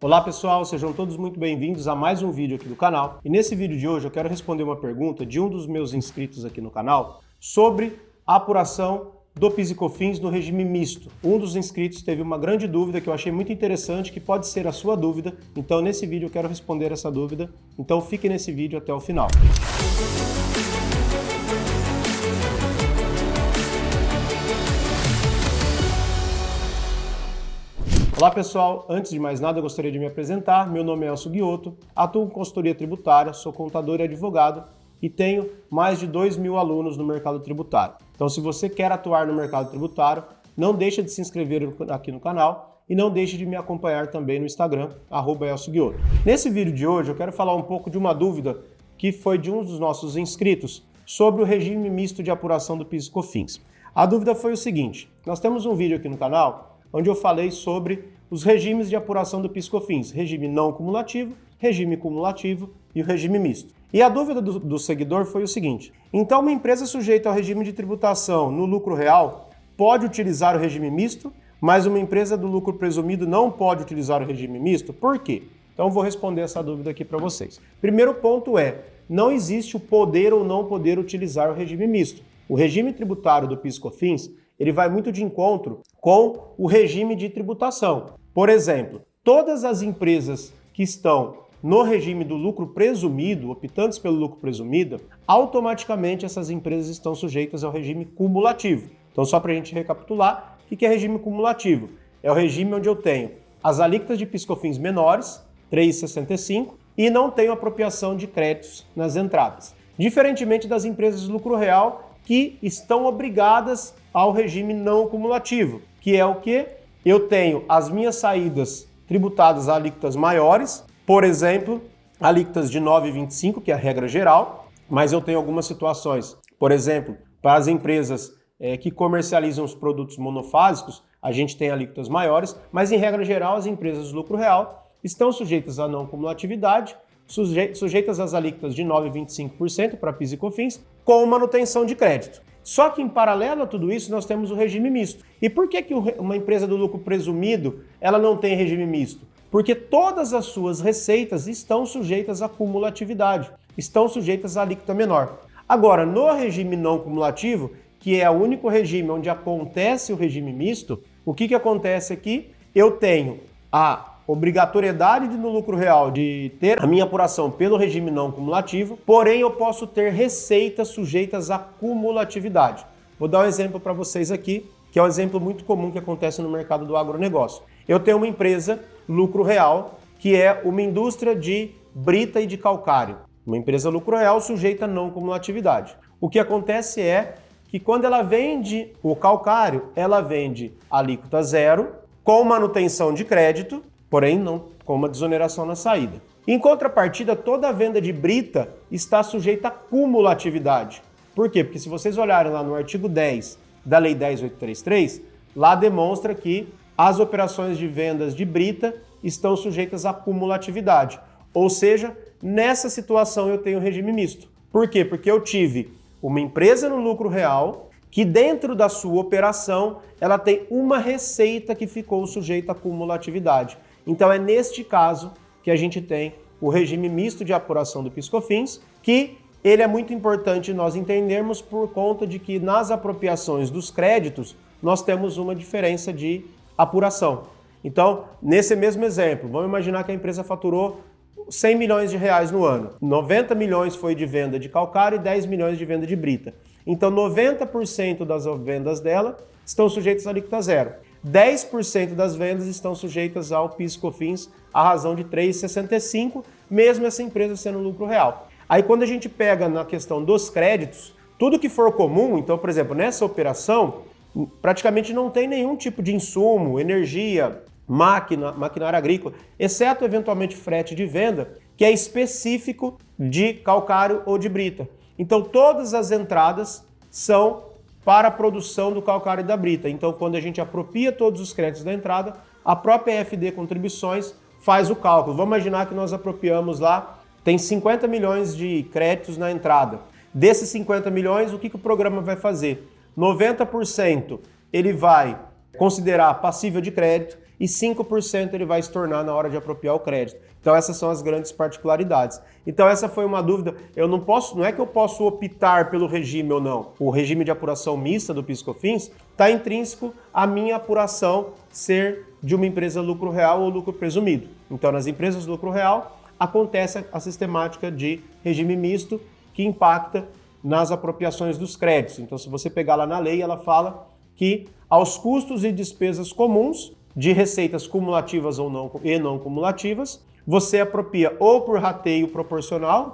Olá pessoal, sejam todos muito bem-vindos a mais um vídeo aqui do canal. E nesse vídeo de hoje eu quero responder uma pergunta de um dos meus inscritos aqui no canal sobre a apuração do PIS e COFINS no regime misto. Um dos inscritos teve uma grande dúvida que eu achei muito interessante, que pode ser a sua dúvida. Então nesse vídeo eu quero responder essa dúvida. Então fique nesse vídeo até o final. Olá pessoal, antes de mais nada eu gostaria de me apresentar. Meu nome é Elcio Guiotto, atuo em consultoria tributária, sou contador e advogado e tenho mais de 2.000 alunos no mercado tributário. Então se você quer atuar no mercado tributário, não deixe de se inscrever aqui no canal e não deixe de me acompanhar também no Instagram, @Elcio Guiotto. Nesse vídeo de hoje eu quero falar um pouco de uma dúvida que foi de um dos nossos inscritos sobre o regime misto de apuração do PIS e COFINS. A dúvida foi o seguinte: nós temos um vídeo aqui no canal onde eu falei sobre os regimes de apuração do PIS e COFINS, regime não cumulativo, regime cumulativo e o regime misto. E a dúvida do seguidor foi o seguinte: então uma empresa sujeita ao regime de tributação no lucro real pode utilizar o regime misto, mas uma empresa do lucro presumido não pode utilizar o regime misto? Por quê? Então eu vou responder essa dúvida aqui para vocês. Primeiro ponto é, não existe o poder ou não poder utilizar o regime misto. O regime tributário do PIS e COFINS ele vai muito de encontro com o regime de tributação. Por exemplo, todas as empresas que estão no regime do lucro presumido, optantes pelo lucro presumido, automaticamente essas empresas estão sujeitas ao regime cumulativo. Então, só para a gente recapitular, o que é regime cumulativo? É o regime onde eu tenho as alíquotas de PIS e COFINS menores, 3,65, e não tenho apropriação de créditos nas entradas. Diferentemente das empresas de lucro real, que estão obrigadas ao regime não cumulativo, que é o que? Eu tenho as minhas saídas tributadas a alíquotas maiores, por exemplo, alíquotas de 9,25, que é a regra geral, mas eu tenho algumas situações, por exemplo, para as empresas que comercializam os produtos monofásicos, a gente tem alíquotas maiores, mas em regra geral as empresas de lucro real estão sujeitas à não cumulatividade, sujeitas às alíquotas de 9,25% para PIS e COFINS, com manutenção de crédito. Só que em paralelo a tudo isso nós temos o regime misto. E por que uma empresa do lucro presumido ela não tem regime misto? Porque todas as suas receitas estão sujeitas à cumulatividade, estão sujeitas à alíquota menor. Agora, no regime não cumulativo, que é o único regime onde acontece o regime misto, o que acontece aqui? Eu tenho a obrigatoriedade no lucro real de ter a minha apuração pelo regime não cumulativo, porém eu posso ter receitas sujeitas à cumulatividade. Vou dar um exemplo para vocês aqui, que é um exemplo muito comum que acontece no mercado do agronegócio. Eu tenho uma empresa, lucro real, que é uma indústria de brita e de calcário. Uma empresa lucro real sujeita à não cumulatividade. O que acontece é que quando ela vende o calcário, ela vende alíquota zero, com manutenção de crédito, porém não com uma desoneração na saída. Em contrapartida, toda a venda de brita está sujeita à cumulatividade. Por quê? Porque se vocês olharem lá no artigo 10 da Lei 10.833, lá demonstra que as operações de vendas de brita estão sujeitas à cumulatividade. Ou seja, nessa situação eu tenho regime misto. Por quê? Porque eu tive uma empresa no lucro real que dentro da sua operação ela tem uma receita que ficou sujeita à cumulatividade. Então é neste caso que a gente tem o regime misto de apuração do PIS e COFINS, que ele é muito importante nós entendermos por conta de que nas apropriações dos créditos nós temos uma diferença de apuração. Então, nesse mesmo exemplo, vamos imaginar que a empresa faturou 100 milhões de reais no ano. 90 milhões foi de venda de calcário e 10 milhões de venda de brita. Então 90% das vendas dela estão sujeitas à alíquota zero. 10% das vendas estão sujeitas ao PIS e COFINS à razão de 3,65, mesmo essa empresa sendo lucro real. Aí quando a gente pega na questão dos créditos, tudo que for comum, então, por exemplo, nessa operação, praticamente não tem nenhum tipo de insumo, energia, maquinária agrícola, exceto eventualmente frete de venda, que é específico de calcário ou de brita. Então todas as entradas são para a produção do calcário e da brita. Então, quando a gente apropria todos os créditos da entrada, a própria EFD Contribuições faz o cálculo. Vamos imaginar que nós apropriamos lá, tem 50 milhões de créditos na entrada. Desses 50 milhões, o que o programa vai fazer? 90% ele vai considerar passível de crédito e 5% ele vai estornar na hora de apropriar o crédito. Então essas são as grandes particularidades. Então essa foi uma dúvida, não é que eu posso optar pelo regime ou não. O regime de apuração mista do PIS/COFINS está intrínseco à minha apuração ser de uma empresa lucro real ou lucro presumido. Então nas empresas lucro real acontece a sistemática de regime misto que impacta nas apropriações dos créditos. Então se você pegar lá na lei, ela fala que aos custos e despesas comuns de receitas cumulativas ou não cumulativas, você apropria ou por rateio proporcional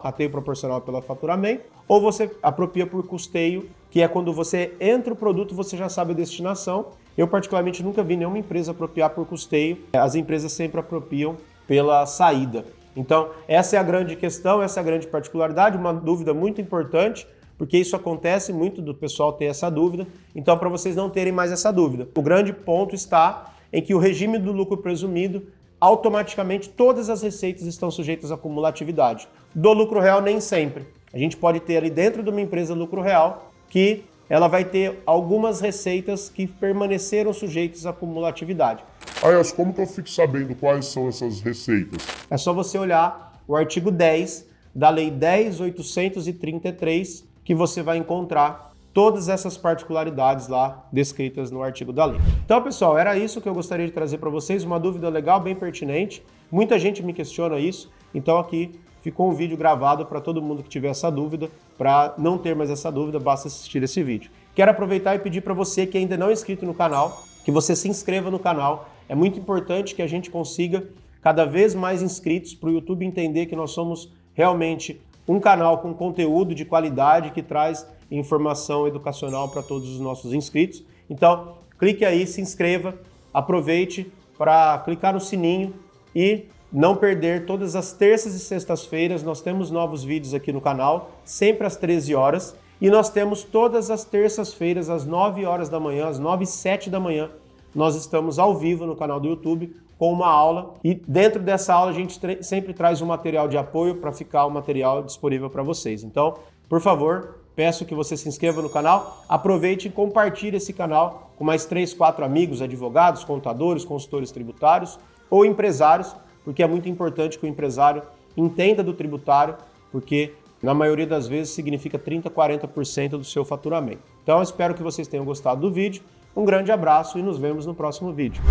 pelo faturamento, ou você apropria por custeio, que é quando você entra o produto, você já sabe a destinação. Eu particularmente nunca vi nenhuma empresa apropriar por custeio, as empresas sempre apropriam pela saída. Então essa é a grande questão, essa é a grande particularidade, uma dúvida muito importante, porque isso acontece muito do pessoal ter essa dúvida, então para vocês não terem mais essa dúvida. O grande ponto está em que o regime do lucro presumido, automaticamente todas as receitas estão sujeitas à cumulatividade. Do lucro real nem sempre. A gente pode ter ali dentro de uma empresa lucro real que ela vai ter algumas receitas que permaneceram sujeitas à cumulatividade. Elcio, como que eu fico sabendo quais são essas receitas? É só você olhar o artigo 10 da Lei 10.833 que você vai encontrar todas essas particularidades lá descritas no artigo da lei. Então, pessoal, era isso que eu gostaria de trazer para vocês, uma dúvida legal, bem pertinente. Muita gente me questiona isso, então aqui ficou um vídeo gravado para todo mundo que tiver essa dúvida. Para não ter mais essa dúvida, basta assistir esse vídeo. Quero aproveitar e pedir para você que ainda não é inscrito no canal, que você se inscreva no canal. É muito importante que a gente consiga cada vez mais inscritos para o YouTube entender que nós somos realmente um canal com conteúdo de qualidade que traz informação educacional para todos os nossos inscritos. Então, clique aí, se inscreva, aproveite para clicar no sininho e não perder todas as terças e sextas-feiras. Nós temos novos vídeos aqui no canal, sempre às 13 horas, e nós temos todas as terças-feiras às 9 horas da manhã, às 9h07 da manhã, nós estamos ao vivo no canal do YouTube com uma aula, e dentro dessa aula a gente sempre traz um material de apoio para ficar o material disponível para vocês. Então, por favor, peço que você se inscreva no canal, aproveite e compartilhe esse canal com mais 3, 4 amigos, advogados, contadores, consultores tributários ou empresários, porque é muito importante que o empresário entenda do tributário, porque na maioria das vezes significa 30%, 40% do seu faturamento. Então eu espero que vocês tenham gostado do vídeo, um grande abraço e nos vemos no próximo vídeo.